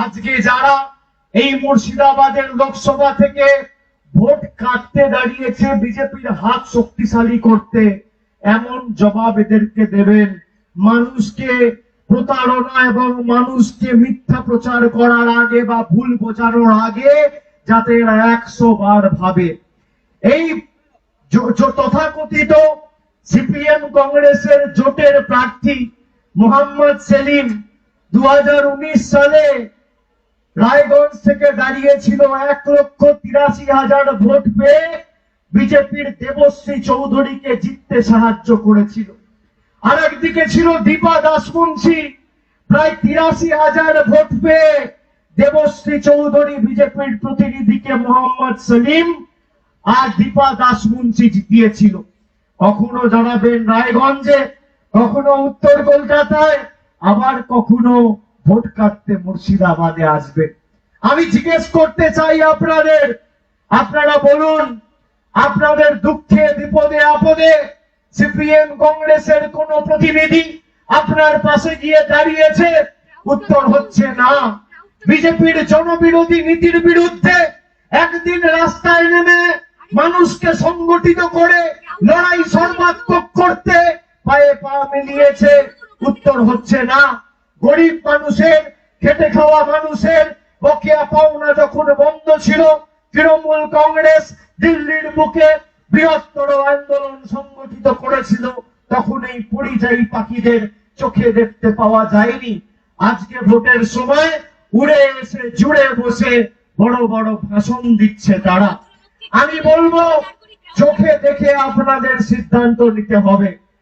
আজকে যারা এই মুর্শিদাবাদের লোকসভা থেকে ভোট কাটতে দাঁড়িয়েছে বিজেপির হাত শক্তিশালী করতে, এমন জবাব এদেরকে দেবেন মানুষকে প্রতারণা এবং মানুষকে মিথ্যা প্রচার করার আগে বা ভুল বোঝানোর আগে, যাতে এরা 100 বার ভাবে। এই তথাকথিত সিপিএম কংগ্রেসের জোটের প্রার্থী মোহাম্মদ সেলিম 2019 সালে রায়গঞ্জ থেকে দাঁড়িয়েছিল 1,83,000 ভোট পেয়ে বিজেপির দেবশ্রী চৌধুরীকে জিততে সাহায্য করেছিল। আর একদিকে ছিল দীপা দাসমুন্সি, প্রায় 83,000 ভোট পেয়ে দেবশ্রী চৌধুরী বিজেপির প্রতিনিধিকে মোহাম্মদ সেলিম আর দীপা দাসমুন্সি জিতিয়েছিল। কখনো জানাবেন রায়গঞ্জে, কখনো উত্তর কলকাতায়, আবার কখনো ভোট কাটতে মুর্শিদাবাদে আসবে। আমি জিজ্ঞেস করতে চাই আপনাদের, আপনারা বলুন, আপনাদের দুঃখে বিপদে আপদে সিপিএম কংগ্রেসের কোন প্রতিনিধি আপনার পাশে গিয়ে দাঁড়িয়েছে? উত্তর হচ্ছে না। বিজেপির জনবিরোধী নীতির বিরুদ্ধে একদিন রাস্তায় নেমে মানুষকে সংগঠিত করে লড়াই সর্বাত্মক করতে পায়ে পা মিলিয়েছে? উত্তর হচ্ছে না। গরিব মানুষের, খেটে খাওয়া মানুষের বকেয়া পাওনা যখন বন্ধ ছিল, তৃণমূল কংগ্রেস দিল্লির বুকে বৃহত্তর আন্দোলন সংগঠিত করেছিল, তখন এই পরিযায়ী পাখিদের চোখে দেখতে পাওয়া যায়নি। আজকে ভোটের সময় উড়ে এসে জুড়ে বসে বড় বড় ভাষণ দিচ্ছে তারা। আমি বলবো, চোখে দেখে আপনাদের সিদ্ধান্ত নিতে হবে।